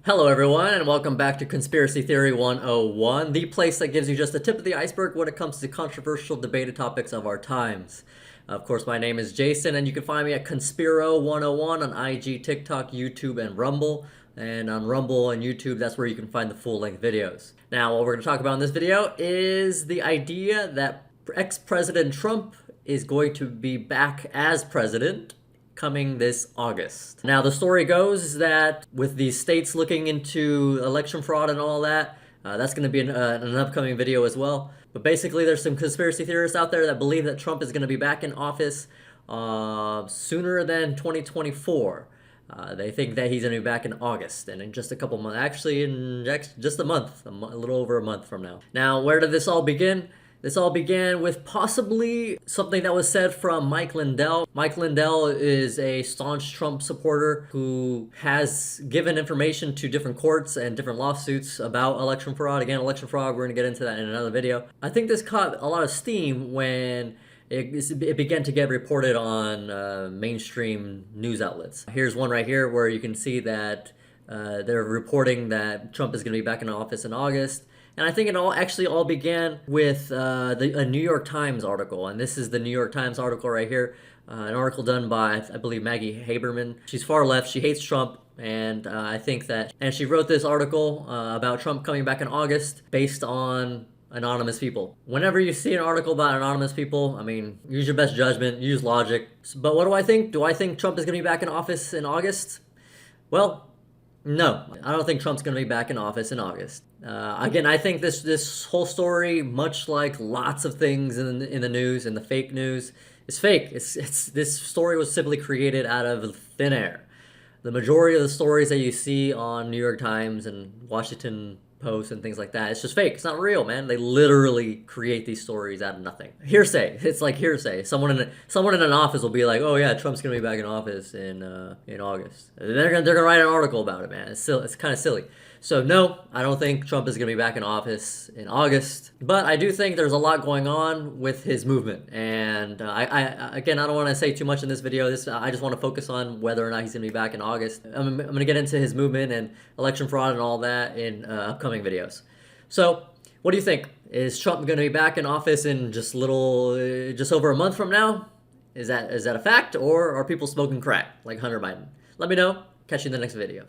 Hello everyone and welcome back to Conspiracy Theory 101, the place that gives you just the tip of the iceberg when it comes to controversial debated topics of our times. Of course, my name is Jason and you can find me at Conspiro101 on IG, TikTok, YouTube, and Rumble. And on Rumble and YouTube, that's where you can find the full-length videos. Now, what we're going to talk about in this video is the idea that ex-President Trump is going to be back as president coming this August. Now, the story goes that with the states looking into election fraud and all that, that's going to be an upcoming video as well. But basically, there's some conspiracy theorists out there that believe that Trump is going to be back in office sooner than 2024. They think that he's going to be back in August, and in just a couple months, actually in just a month, a little over a month from now. Now, where did this all begin? This all began with possibly something that was said from Mike Lindell. Mike Lindell is a staunch Trump supporter who has given information to different courts and different lawsuits about election fraud. Again, election fraud, we're going to get into that in another video. I think this caught a lot of steam when it began to get reported on mainstream news outlets. Here's one right here where you can see that they're reporting that Trump is going to be back in office in August. And I think it all began with a New York Times article. And this is the New York Times article right here. An article done by, I believe, Maggie Haberman. She's far left. She hates Trump. And I think that... And she wrote this article about Trump coming back in August based on anonymous people. Whenever you see an article about anonymous people, I mean, use your best judgment, use logic. But what do I think? Do I think Trump is going to be back in office in August? Well, no, I don't think Trump's going to be back in office in August. Again, I think this whole story, much like lots of things in the news and the fake news, is fake. This story was simply created out of thin air. The majority of the stories that you see on New York Times and Washington Post and things like that, it's just fake. It's not real, man. They literally create these stories out of nothing. Hearsay. It's like hearsay. Someone in an office will be like, "Oh yeah, Trump's gonna be back in office in August." They're gonna write an article about it, man. It's kind of silly. So no, I don't think Trump is going to be back in office in August. But I do think there's a lot going on with his movement. And again, I don't want to say too much in this video. I just want to focus on whether or not he's going to be back in August. I'm going to get into his movement and election fraud and all that in upcoming videos. So what do you think? Is Trump going to be back in office in just over a month from now? Is that a fact, or are people smoking crack like Hunter Biden? Let me know. Catch you in the next video.